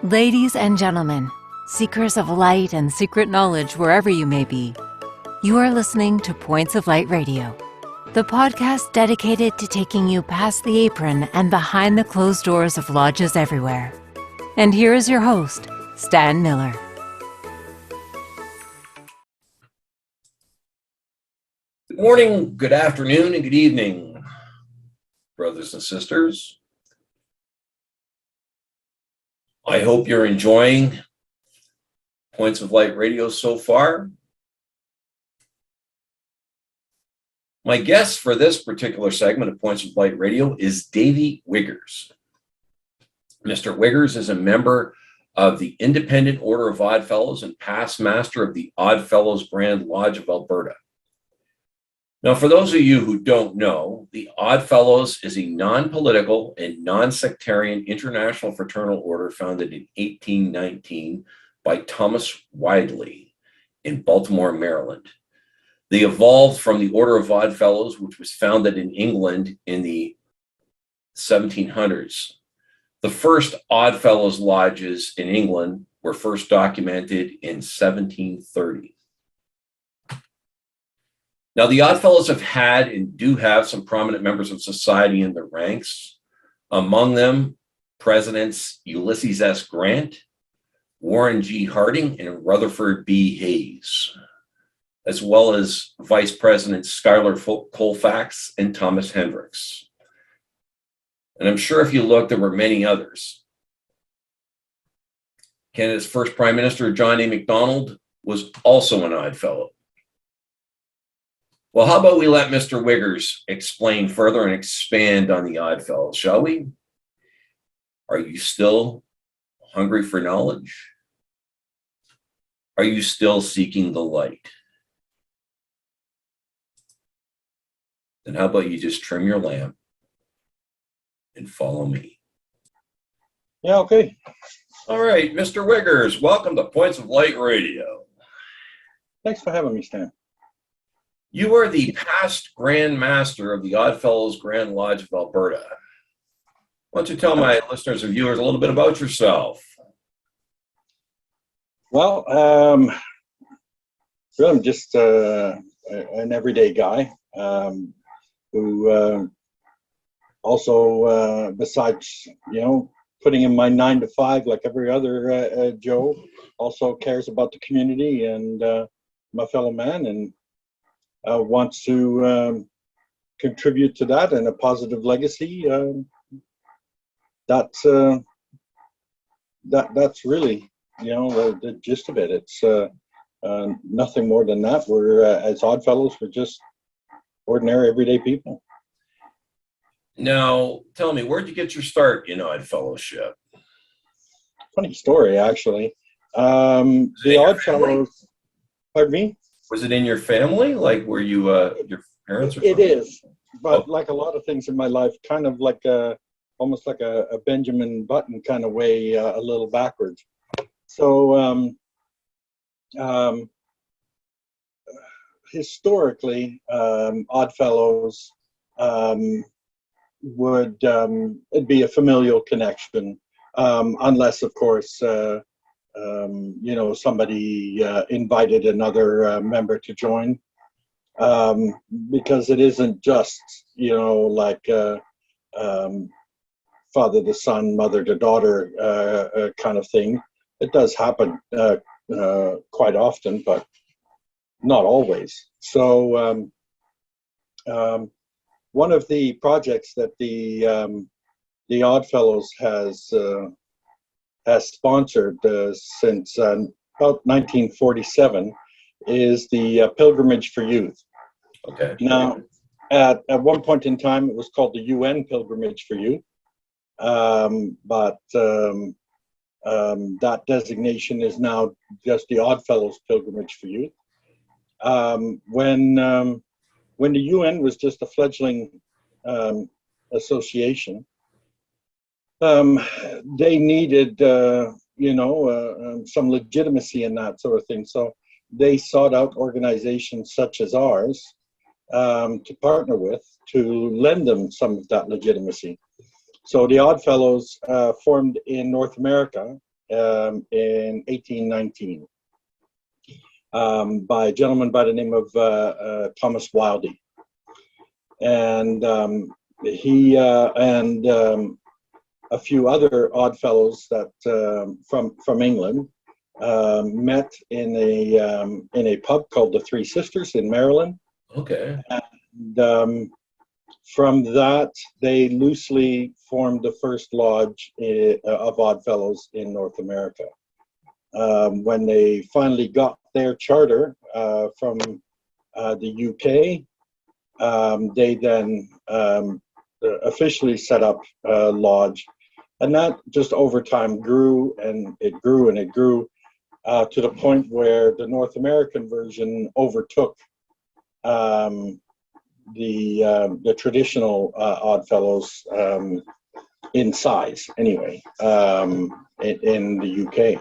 Ladies and gentlemen, seekers of light and secret knowledge wherever you may be, you are listening to Points of Light Radio, the podcast dedicated to taking you past the apron and behind the closed doors of lodges everywhere. And here is your host, Stan Miller. Good morning, good afternoon, and good evening, brothers and sisters. I hope you're enjoying Points of Light Radio so far. My guest for this particular segment of Points of Light Radio is Davey Wiggers. Mr. Wiggers is a member of the Independent Order of Odd Fellows and past master of the Odd Fellows Grand Lodge of Alberta. Now, for those of you who don't know, the Odd Fellows is a non-political and non-sectarian international fraternal order founded in 1819 by Thomas Widely in Baltimore, Maryland. They evolved from the Order of Odd Fellows, which was founded in England in the 1700s. The first Odd Fellows lodges in England were first documented in 1730. Now, the Odd Fellows have had and do have some prominent members of society in their ranks. Among them, Presidents Ulysses S. Grant, Warren G. Harding, and Rutherford B. Hayes, as well as Vice Presidents Schuyler Colfax and Thomas Hendricks. And I'm sure if you look, there were many others. Canada's first Prime Minister, John A. Macdonald, was also an Odd Fellow. Well, how about we let Mr. Wiggers explain further and expand on the Odd Fellows, shall we? Are you still hungry for knowledge? Are you still seeking the light? Then how about you just trim your lamp and follow me? Yeah, okay. All right, Mr. Wiggers, welcome to Points of Light Radio. Thanks for having me, Stan. You are the past Grand Master of the Odd Fellows Grand Lodge of Alberta. Why don't you tell my listeners and viewers a little bit about yourself? Well, really, I'm just an everyday guy who also, besides, putting in my 9 to 5 like every other Joe, also cares about the community and my fellow man, and wants to contribute to that and a positive legacy. That's really, the gist of it. It's nothing more than that. We're as Odd Fellows, we're just ordinary, everyday people. Now, tell me, where'd you get your start in Odd Fellowship? Funny story, actually. The Odd Fellows. Pardon me? Was it in your family? Like, were you your parents? Or it something? is, but like a lot of things in my life, kind of like almost like a Benjamin Button kind of way, a little backwards. So historically, Odd Fellows would it'd be a familial connection, unless, of course, somebody invited another member to join, because it isn't just, like father to son, mother to daughter kind of thing. It does happen quite often, but not always. So one of the projects that the Odd Fellows has sponsored since about 1947 is the Pilgrimage for Youth. Okay. Now, at one point in time, it was called the UN Pilgrimage for Youth, but that designation is now just the Odd Fellows Pilgrimage for Youth. When the UN was just a fledgling association, they needed, some legitimacy in that sort of thing. So they sought out organizations such as ours to partner with to lend them some of that legitimacy. So the Odd Fellows formed in North America in 1819 by a gentleman by the name of Thomas Wildey. And he and a few other oddfellows that from England met in a pub called the Three Sisters in Maryland. Okay. And from that, they loosely formed the first lodge of Oddfellows in North America. When they finally got their charter from the UK, they then officially set up a lodge. And that just over time grew and it grew and it grew to the point where the North American version overtook the traditional Oddfellows in size, anyway, in the UK.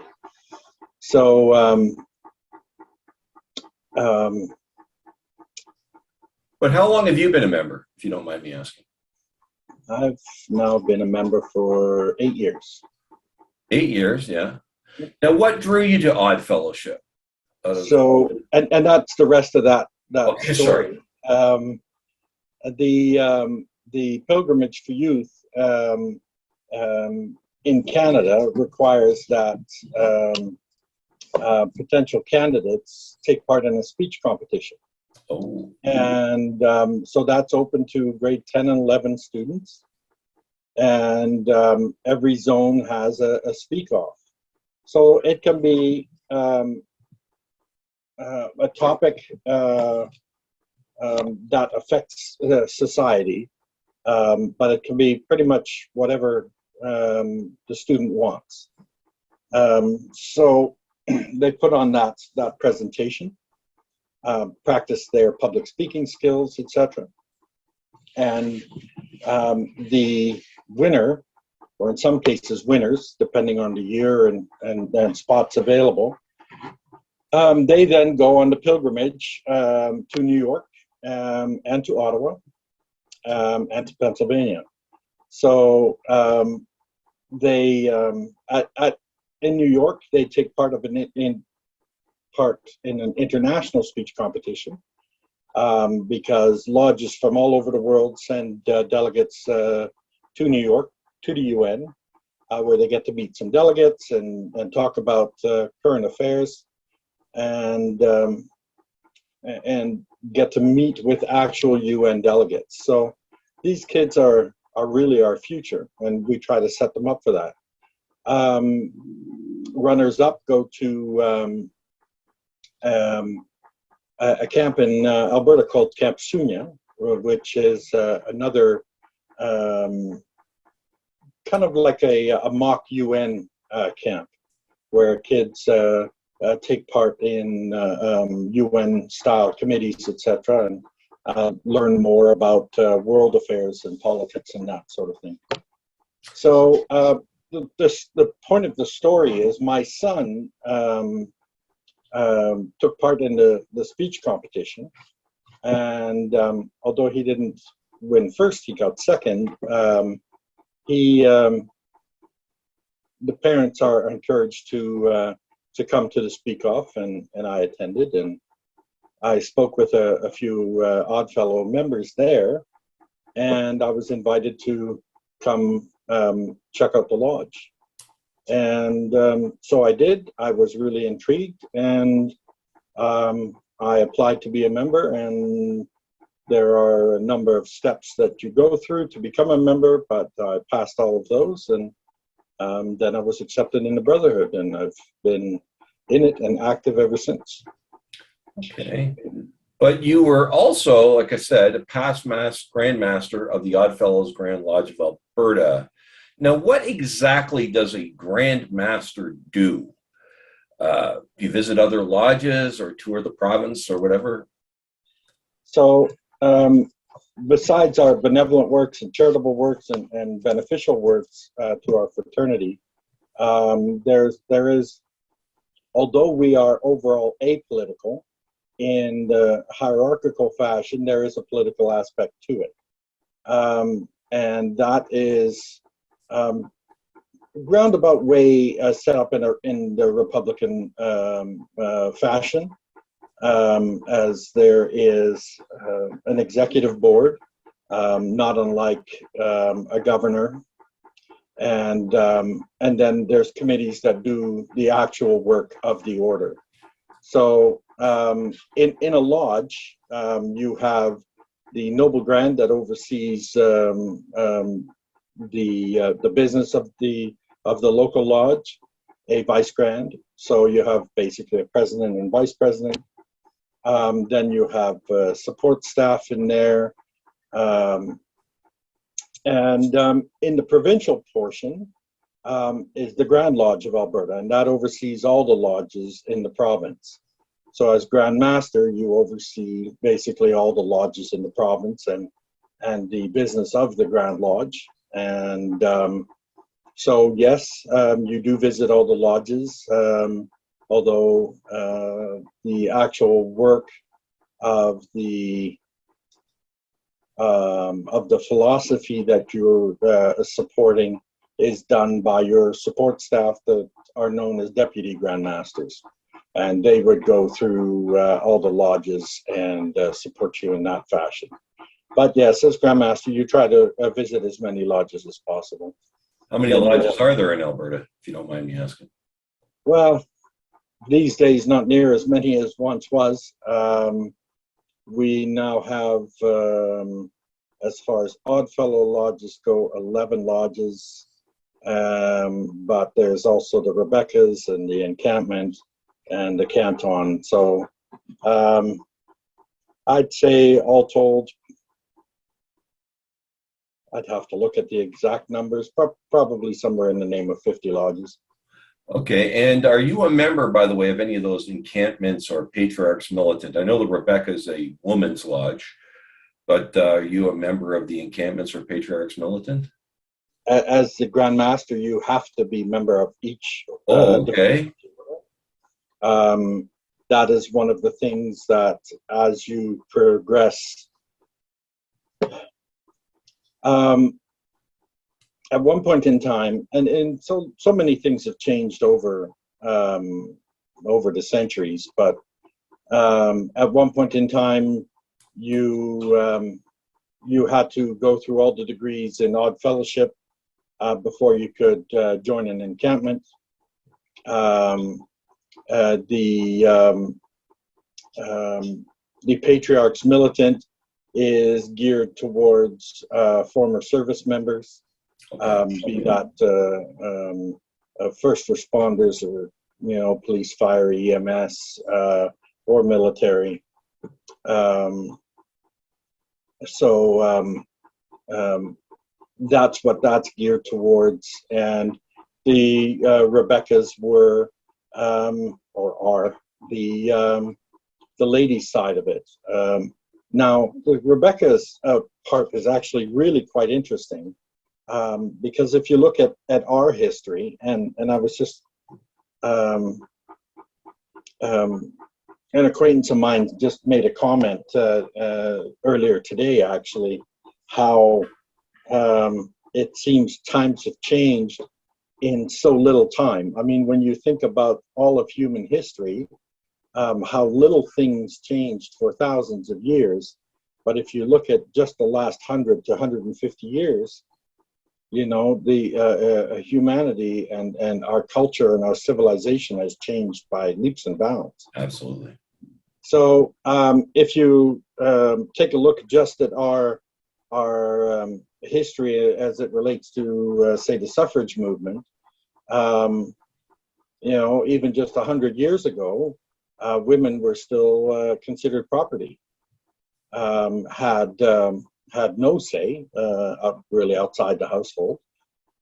So, but how long have you been a member, if you don't mind me asking? I've now been a member for 8 years. 8 years, yeah. Now, what drew you to Odd Fellowship? So, and that's the rest of that Okay, story. sorry. The pilgrimage for youth in Canada requires that potential candidates take part in a speech competition. Oh. And so that's open to grade 10 and 11 students. And every zone has a speak-off. So it can be a topic that affects society, but it can be pretty much whatever the student wants. So they put on that presentation, practice their public speaking skills, etc. And the winner, or in some cases winners, depending on the year and spots available, they then go on the pilgrimage to New York and to Ottawa and to Pennsylvania. So they in New York, they take part in an international speech competition because lodges from all over the world send delegates to New York, to the UN, where they get to meet some delegates and talk about current affairs and get to meet with actual UN delegates. So these kids are really our future, and we try to set them up for that. Runners up go to a camp in Alberta called Camp Sunya, which is another kind of like a mock UN camp where kids take part in UN-style committees, etc., and learn more about world affairs and politics and that sort of thing. So the point of the story is my son took part in the speech competition, and although he didn't win first, he got second. The parents are encouraged to come to the speak-off, and I attended, and I spoke with a few Oddfellow members there, and I was invited to come check out the lodge. And so I did. I was really intrigued, and I applied to be a member, and there are a number of steps that you go through to become a member, but I passed all of those, and then I was accepted in the Brotherhood, and I've been in it and active ever since. Okay. But you were also, like I said, a past Grand Master of the Oddfellows Grand Lodge of Alberta. Now, what exactly does a Grand Master do? Do you visit other lodges or tour the province or whatever? So, besides our benevolent works and charitable works and beneficial works to our fraternity, there is, although we are overall apolitical, in the hierarchical fashion, there is a political aspect to it. And that is roundabout way set up in the Republican fashion, as there is an executive board, not unlike a governor, and then there's committees that do the actual work of the order. So in a lodge, you have the noble grand that oversees the business of the local lodge, a vice grand. So you have basically a president and vice president. Then you have support staff in there. And in the provincial portion is the Grand Lodge of Alberta, and that oversees all the lodges in the province. So as Grand Master, you oversee basically all the lodges in the province and the business of the Grand Lodge. And so yes, you do visit all the lodges, although the actual work of the philosophy that you're supporting is done by your support staff that are known as deputy Grand Masters. And they would go through all the lodges and support you in that fashion. But yes, as Grand Master, you try to visit as many lodges as possible. How many lodges are there in Alberta, if you don't mind me asking? Well, these days, not near as many as once was. We now have, as far as Oddfellow lodges go, 11 lodges. But there's also the Rebecca's and the Encampment and the Canton. So I'd say all told, I'd have to look at the exact numbers, probably somewhere in the name of 50 lodges. Okay, and are you a member, by the way, of any of those encampments or Patriarchs Militant? I know the Rebecca is a woman's lodge, but are you a member of the encampments or Patriarchs Militant? As the Grand Master, you have to be member of each. Okay. That is one of the things that, as you progress, at one point in time, and so many things have changed over the centuries, but at one point in time, you had to go through all the degrees in Odd Fellowship before you could join an encampment. The Patriarchs Militant is geared towards former service members, be that first responders or police, fire, EMS, or military. That's what that's geared towards, and the Rebeccas were or are the ladies' side of it. Now, the Rebecca's part is actually really quite interesting, because if you look at our history, and I was just an acquaintance of mine just made a comment earlier today, actually, how it seems times have changed in so little time. I mean, when you think about all of human history, how little things changed for thousands of years. But if you look at just the last 100 to 150 years, the humanity and our culture and our civilization has changed by leaps and bounds. Absolutely. So if you take a look just at our history as it relates to, say, the suffrage movement, even just 100 years ago, women were still considered property, had no say really outside the household.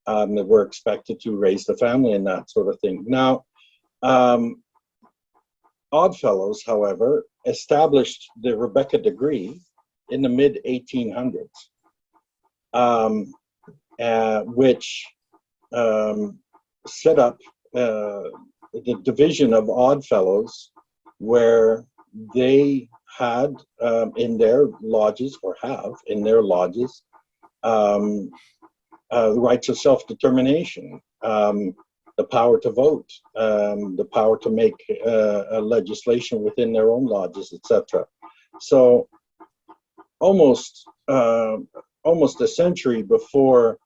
They were expected to raise the family and that sort of thing. Now, Oddfellows, however, established the Rebecca degree in the mid-1800s, which set up the division of Oddfellows, where they had in their lodges, or have in their lodges, the rights of self-determination, the power to vote, the power to make legislation within their own lodges, etc. So almost a century before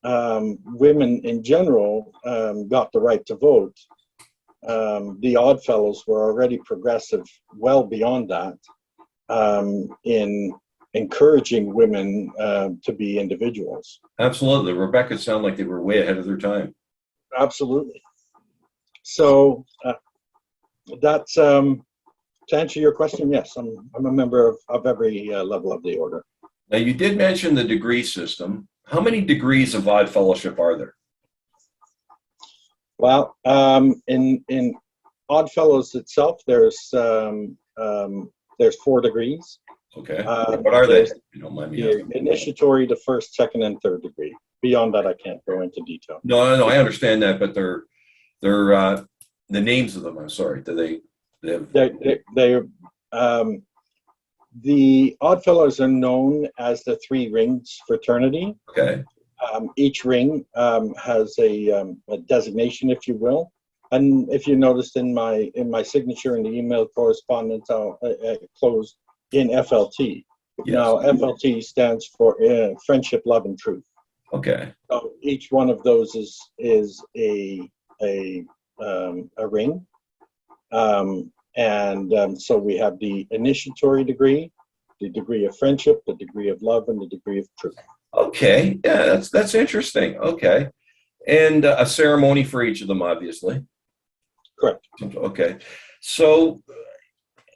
women in general got the right to vote, the Oddfellows were already progressive well beyond that in encouraging women to be individuals. Absolutely. Rebecca sounded like they were way ahead of their time. Absolutely. So that's to answer your question. Yes, I'm a member of every level of the order. Now, you did mention the degree system. How many degrees of Odd Fellowship are there? Well, in Odd Fellows itself, there's 4 degrees. Okay. What are they? You don't mind me asking. Initiatory to first, second, and third degree. Beyond that, I can't go into detail. No, I understand that, but they're the names of them. I'm sorry. Do they the Oddfellows are known as the 3 Rings fraternity. Okay. Each ring has a designation, if you will. And if you noticed in my signature in the email correspondence, I'll close in FLT. Yes. Now, FLT stands for Friendship, Love, and Truth. Okay. So each one of those is a ring. So we have the initiatory degree, the degree of friendship, the degree of love, and the degree of truth. Okay. Yeah, that's interesting. Okay. And a ceremony for each of them, obviously. Correct. Okay. So,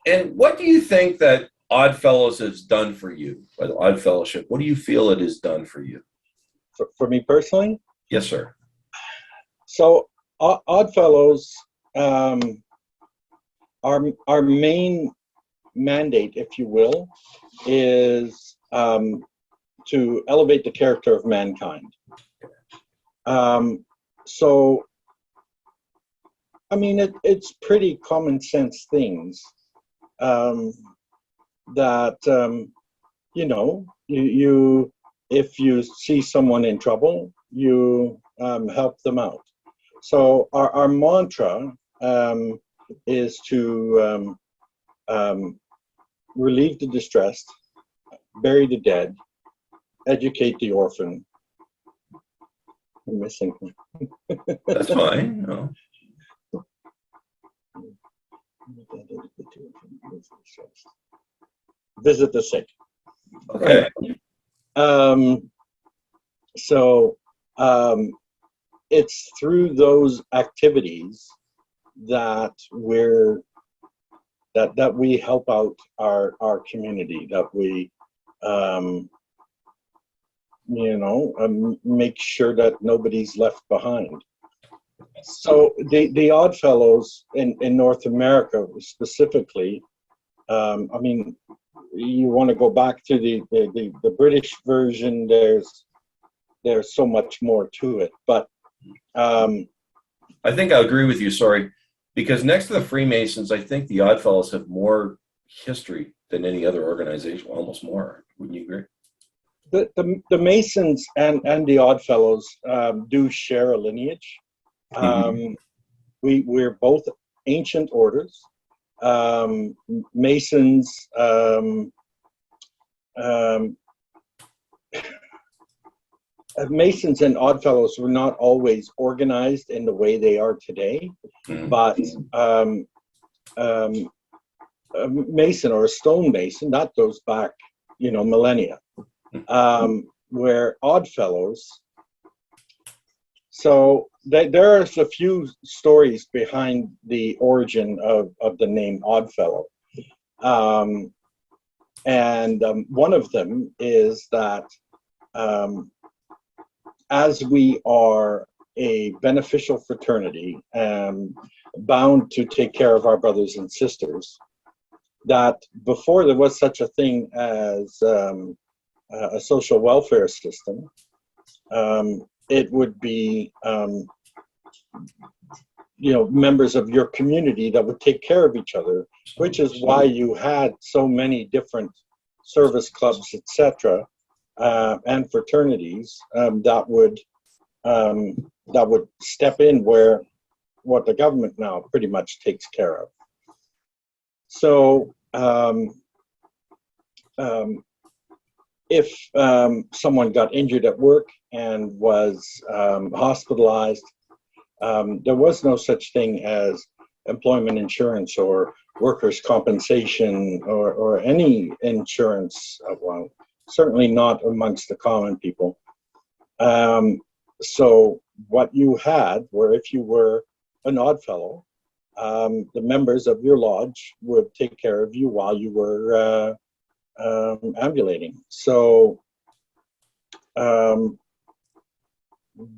and what do you think that Odd Fellows has done for you, by the Odd Fellowship? What do you feel it has done for you? For me personally? Yes, sir. So, Odd Fellows, our main mandate, if you will, is to elevate the character of mankind. So, I mean, it's pretty common sense things that, you if you see someone in trouble, you help them out. So our mantra is to relieve the distressed, bury the dead, educate the orphan. I'm missing one. That's fine. No. Visit the sick. Okay. It's through those activities that we help out our community, that we make sure that nobody's left behind. So the Odd Fellows in North America specifically, I mean, you want to go back to the British version, there's so much more to it. But I think I agree with you, sorry, because next to the Freemasons, I think the Odd Fellows have more history than any other organization, almost more. Wouldn't you agree? The Masons and the Odd Fellows do share a lineage. We're both ancient orders. Masons Masons and Odd Fellows were not always organized in the way they are today, but a Mason or a stonemason, that goes back, millennia, where Odd Fellows. So there are a few stories behind the origin of the name Odd Fellow. And one of them is that as we are a beneficial fraternity bound to take care of our brothers and sisters, that before there was such a thing as a social welfare system, it would be members of your community that would take care of each other, which is why you had so many different service clubs, etc., and fraternities that would step in where what the government now pretty much takes care of. So if someone got injured at work and was hospitalized, there was no such thing as employment insurance or workers' compensation or any insurance. Well, certainly not amongst the common people. So what you had were, if you were an odd fellow, the members of your lodge would take care of you while you were ambulating. So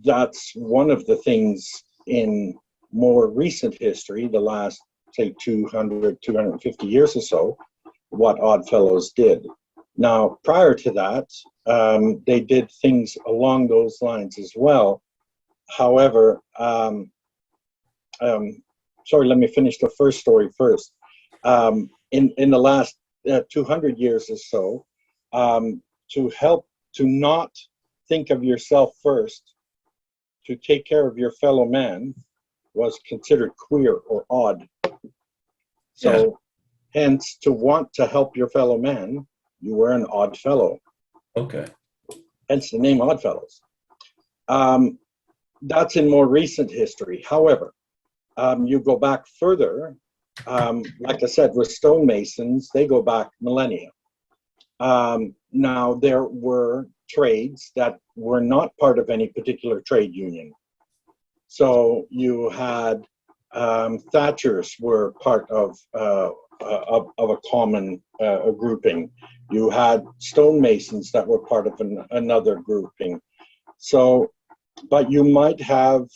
that's one of the things in more recent history, the last, say, 200, 250 years or so, what Odd Fellows did. Now, prior to that, they did things along those lines as well. However, sorry, let me finish the first story first. In the last 200 years or so, to help to not think of yourself first, to take care of your fellow man, was considered queer or odd. So, hence, to want to help your fellow man, you were an odd fellow. Okay. Hence the name Odd Fellows. That's in more recent history. However, you go back further, like I said, with stonemasons, they go back millennia. Now, there were trades that were not part of any particular trade union. So you had thatchers were part of a common grouping. You had stonemasons that were part of another grouping. So, but you might have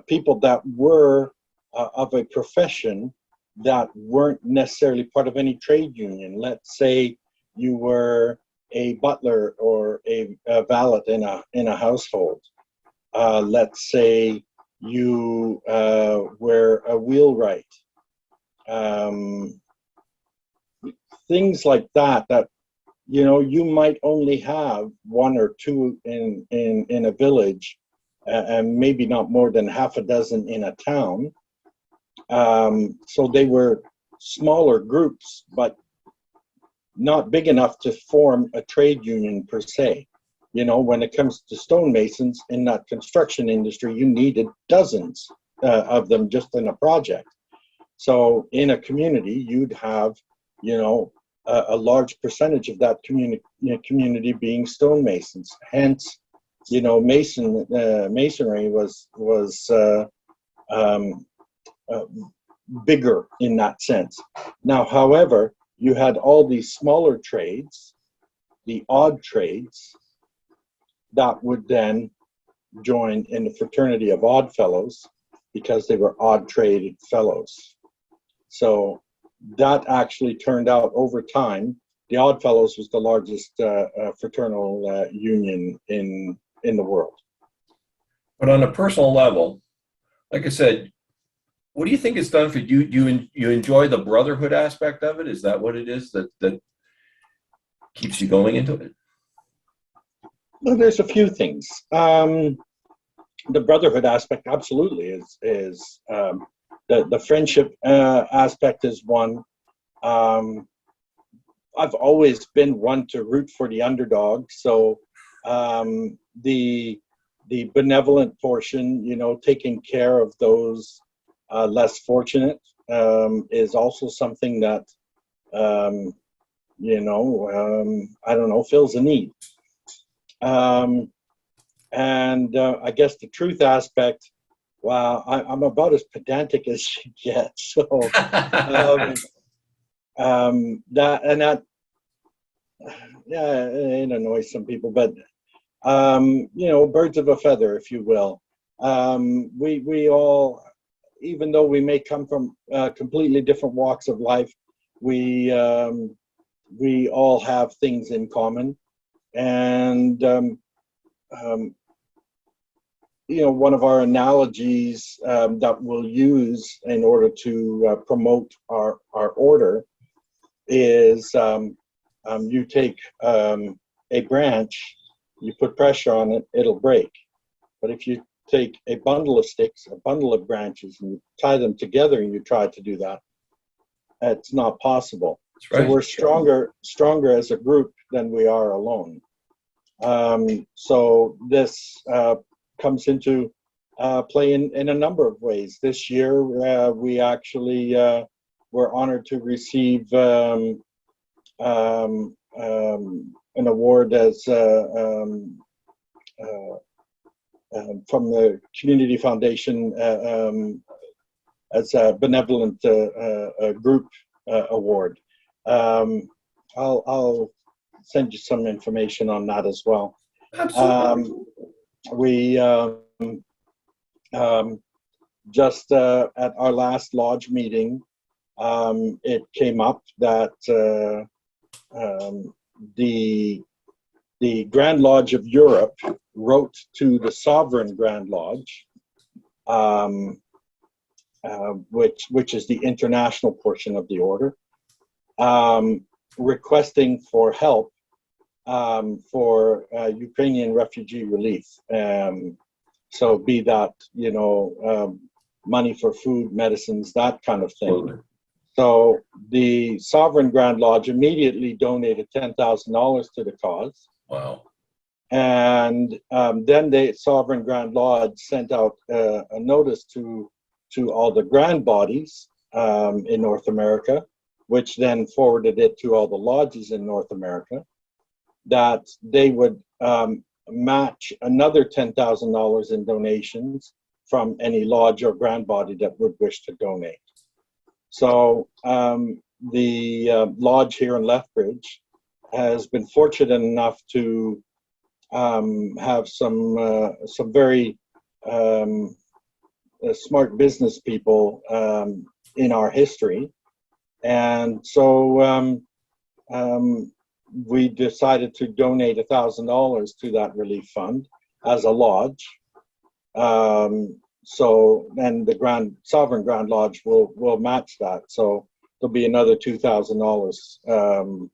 people that were of a profession that weren't necessarily part of any trade union. Let's say you were a butler or a valet in a household. Let's say you were a wheelwright. Things like that, you know, you might only have one or two in a village, and maybe not more than half a dozen in a town. So they were smaller groups, but not big enough to form a trade union per se. You know, when it comes to stonemasons in that construction industry, you needed dozens of them just in a project. So in a community, you'd have, you know, a large percentage of that community being stonemasons. Hence, you know, masonry was bigger in that sense. Now, however, you had all these smaller trades, the odd trades, that would then join in the fraternity of Odd Fellows because they were odd traded fellows. So that actually turned out over time. The Odd Fellows was the largest fraternal union in the world. But on a personal level, like I said, what do you think it's done for you? You enjoy the brotherhood aspect of it? Is that what it is that keeps you going into it? Well, there's a few things. The brotherhood aspect absolutely is the friendship aspect is one. I've always been one to root for the underdog. So the benevolent portion, you know, taking care of those less fortunate is also something that, you know, I don't know, fills a need. And I guess the truth aspect, wow, I'm about as pedantic as you get. So yeah, it annoys some people, but you know, birds of a feather, if you will. We all, even though we may come from completely different walks of life, we all have things in common. And you know, one of our analogies that we'll use in order to promote our order is You take a branch, you put pressure on it, it'll break. But if you take a bundle of sticks, a bundle of branches, and you tie them together and you try to do that, it's not possible. That's right. So we're stronger as a group than we are alone. So this comes into play in a number of ways. This year, we actually were honored to receive an award as from the Community Foundation as a benevolent group award. I'll send you some information on that as well. Absolutely. We just at our last lodge meeting, it came up that the Grand Lodge of Europe wrote to the Sovereign Grand Lodge, which is the international portion of the order, requesting for help for Ukrainian refugee relief. So be that, money for food, medicines, that kind of thing. Absolutely. So the Sovereign Grand Lodge immediately donated $10,000 to the cause. Wow. And then the Sovereign Grand Lodge sent out a notice to all the grand bodies in North America, which then forwarded it to all the lodges in North America, that they would match another $10,000 in donations from any lodge or grand body that would wish to donate. So the lodge here in Lethbridge has been fortunate enough to have some very smart business people in our history, and so we decided to donate $1,000 to that relief fund as a lodge. So then the Sovereign Grand Lodge will match that. So there'll be another $2,000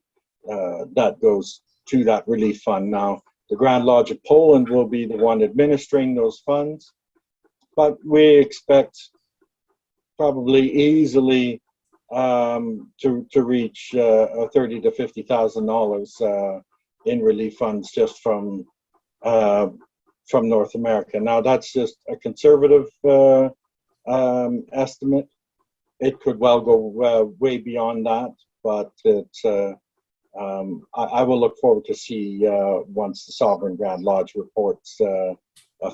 that goes to that relief fund. Now, the Grand Lodge of Poland will be the one administering those funds, but we expect probably easily to reach $30,000 to $50,000 in relief funds just from North America. Now, that's just a conservative estimate. It could well go way beyond that, but it's I will look forward to see once the Sovereign Grand Lodge reports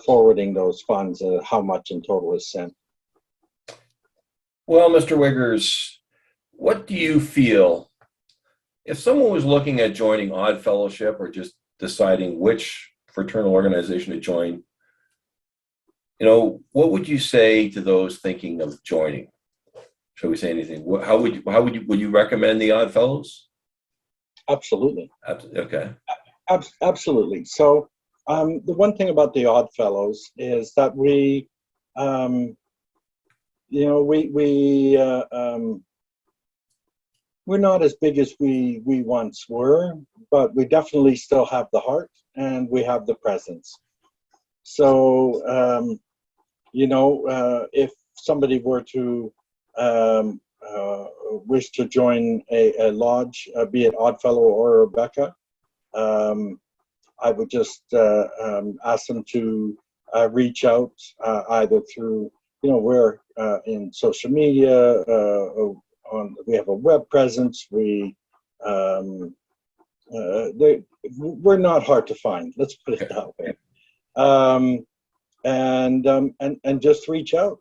forwarding those funds, how much in total is sent. Well, Mr. Wiggers, what do you feel if someone was looking at joining Odd Fellowship or just deciding which fraternal organization to join? What would you say to those thinking of joining? Shall we say anything? How would you recommend the Odd Fellows? Absolutely. Okay. Absolutely. So the one thing about the Odd Fellows is that we're not as big as we once were, but we definitely still have the heart and we have the presence. So, if somebody were to wish to join a lodge, be it Oddfellow or Rebecca, I would just ask them to reach out either through, we're in social media, we have a web presence. We're not hard to find. Let's put it that way. And just reach out,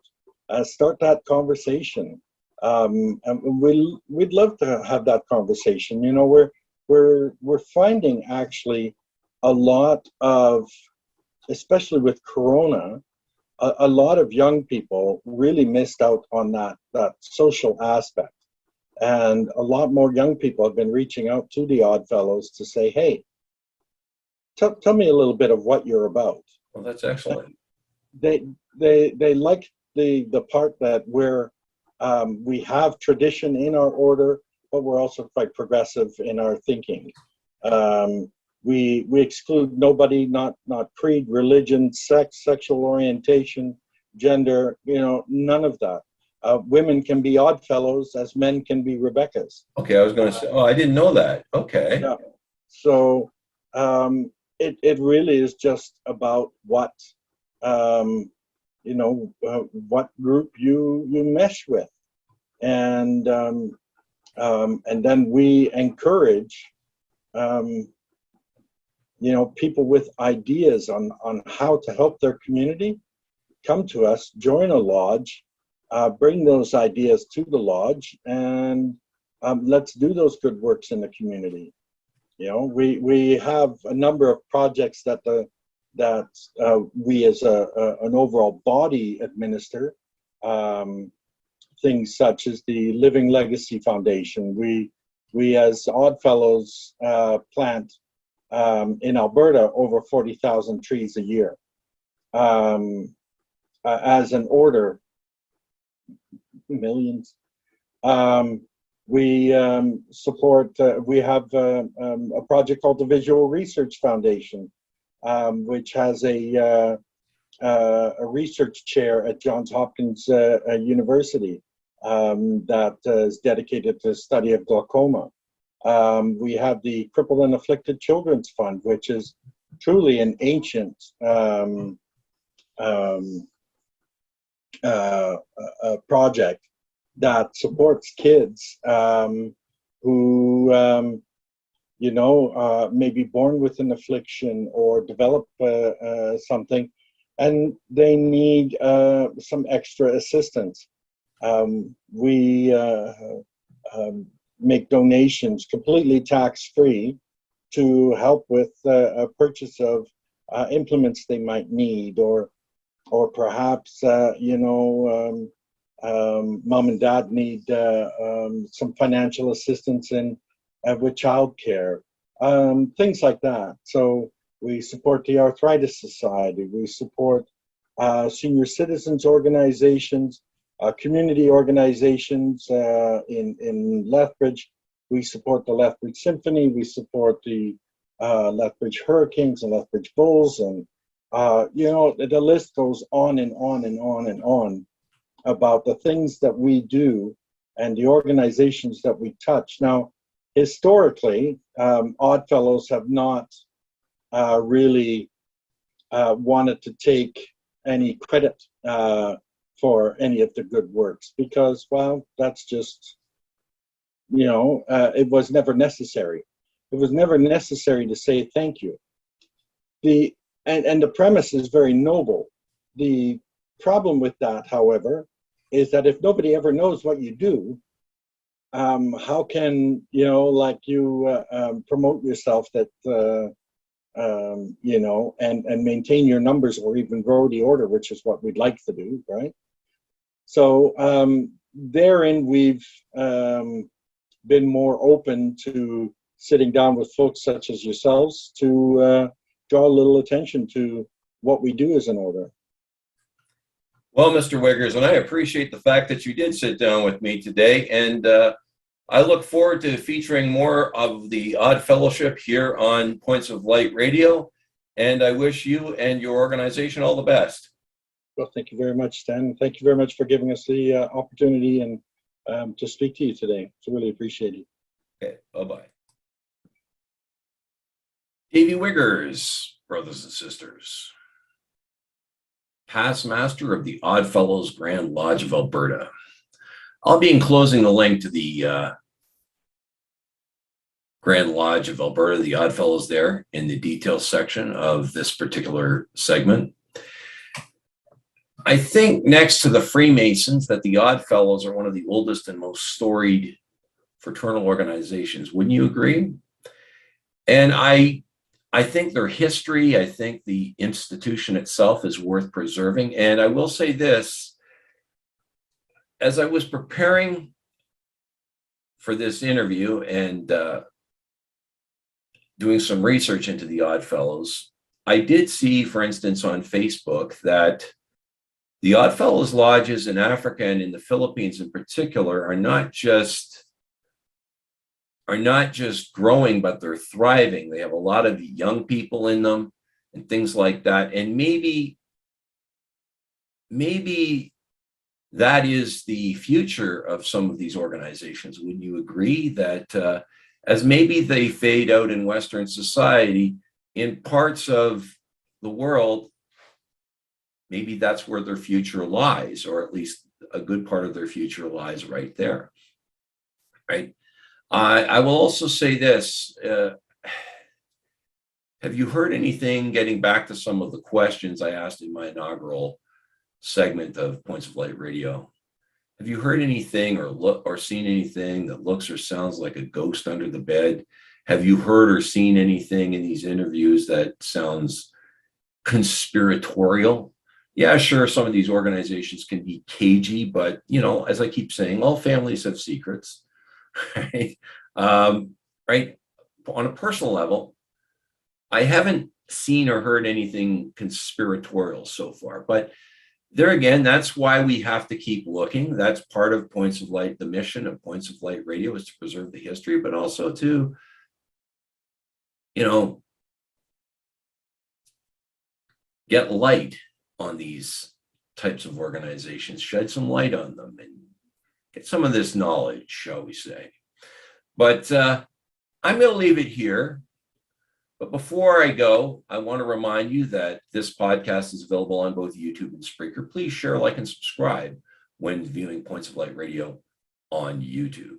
start that conversation. And we'd love to have that conversation. We're finding actually a lot of, especially with Corona, a lot of young people really missed out on that social aspect. And a lot more young people have been reaching out to the Odd Fellows to say, hey, tell me a little bit of what you're about. Well, that's excellent. They like the part that we have tradition in our order, but we're also quite progressive in our thinking. We exclude nobody, not creed, religion, sex, sexual orientation, gender, none of that. Women can be Oddfellows as men can be Rebeccas. Okay, I was going to say, I didn't know that. Okay. Yeah. So it really is just about what what group you mesh with, and then we encourage people with ideas on how to help their community come to us, join a lodge, bring those ideas to the lodge, and let's do those good works in the community. We have a number of projects that we as an overall body administer. Things such as the Living Legacy Foundation. We as Oddfellows plant in Alberta over 40,000 trees a year. As an order, millions. We support, we have a project called the Visual Research Foundation, which has a research chair at Johns Hopkins University that is dedicated to the study of glaucoma. We have the Crippled and Afflicted Children's Fund, which is truly an ancient project that supports kids who may be born with an affliction or develop something, and they need some extra assistance. We make donations completely tax-free to help with a purchase of implements they might need, or perhaps mom and dad need some financial assistance with childcare, things like that. So we support the Arthritis Society. We support senior citizens organizations, community organizations in Lethbridge. We support the Lethbridge Symphony. We support the Lethbridge Hurricanes and Lethbridge Bulls, and the list goes on and on and on and on about the things that we do and the organizations that we touch. Now, historically, Oddfellows have not really wanted to take any credit for any of the good works, because, well, that's just, it was never necessary. It was never necessary to say thank you. And the premise is very noble. The problem with that, however, is that if nobody ever knows what you do, how can promote yourself that and maintain your numbers or even grow the order, which is what we'd like to do, right? So therein we've been more open to sitting down with folks such as yourselves to draw a little attention to what we do as an order. Well, Mr. Wiggers, and I appreciate the fact that you did sit down with me today, and I look forward to featuring more of the Odd Fellowship here on Points of Light Radio, and I wish you and your organization all the best. Well, thank you very much, Stan. Thank you very much for giving us the opportunity and to speak to you today. It's really appreciated. Okay, bye-bye. Davey Wiggers, brothers and sisters, past master of the Oddfellows Grand Lodge of Alberta. I'll be enclosing the link to the Grand Lodge of Alberta, the Oddfellows, there in the details section of this particular segment. I think next to the Freemasons that the Oddfellows are one of the oldest and most storied fraternal organizations. Wouldn't you agree? And I think their history, I think the institution itself is worth preserving. And I will say this, as I was preparing for this interview and doing some research into the Oddfellows, I did see, for instance, on Facebook that the Oddfellows lodges in Africa and in the Philippines in particular are not just are not just growing, but they're thriving. They have a lot of young people in them and things like that. And maybe that is the future of some of these organizations. Wouldn't you agree that as maybe they fade out in Western society, in parts of the world, maybe that's where their future lies, or at least a good part of their future lies right there, right? I will also say this. Have you heard anything, getting back to some of the questions I asked in my inaugural segment of Points of Light Radio? Have you heard anything or seen anything that looks or sounds like a ghost under the bed? Have you heard or seen anything in these interviews that sounds conspiratorial? Yeah, sure, some of these organizations can be cagey, but as I keep saying, all families have secrets, right? Right. On a personal level, I haven't seen or heard anything conspiratorial so far, but there again, that's why we have to keep looking. That's part of Points of Light. The mission of Points of Light Radio is to preserve the history, but also to, get light on these types of organizations, shed some light on them, and get some of this knowledge, shall we say. But I'm going to leave it here. But before I go, I want to remind you that this podcast is available on both YouTube and Spreaker. Please share, like, and subscribe when viewing Points of Light Radio on YouTube.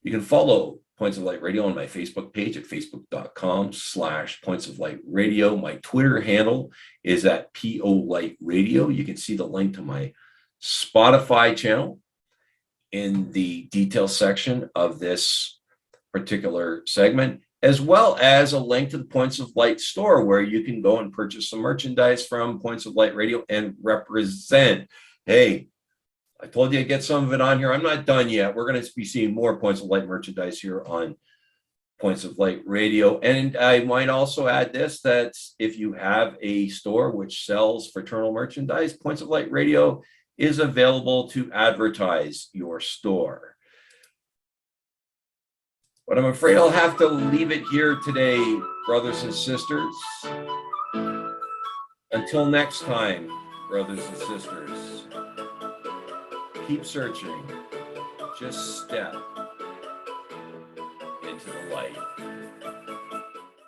You can follow Points of Light Radio on my Facebook page at facebook.com/Points of Light Radio. My Twitter handle is at PO Light Radio. You can see the link to my Spotify channel in the details section of this particular segment, as well as a link to the Points of Light store where you can go and purchase some merchandise from Points of Light Radio and represent. Hey, I told you I'd get some of it on here. I'm not done yet. We're going to be seeing more Points of Light merchandise here on Points of Light Radio. And I might also add this, that if you have a store which sells fraternal merchandise, Points of Light Radio is available to advertise your store. But I'm afraid I'll have to leave it here today, brothers and sisters. Until next time, brothers and sisters, keep searching. Just step into the light.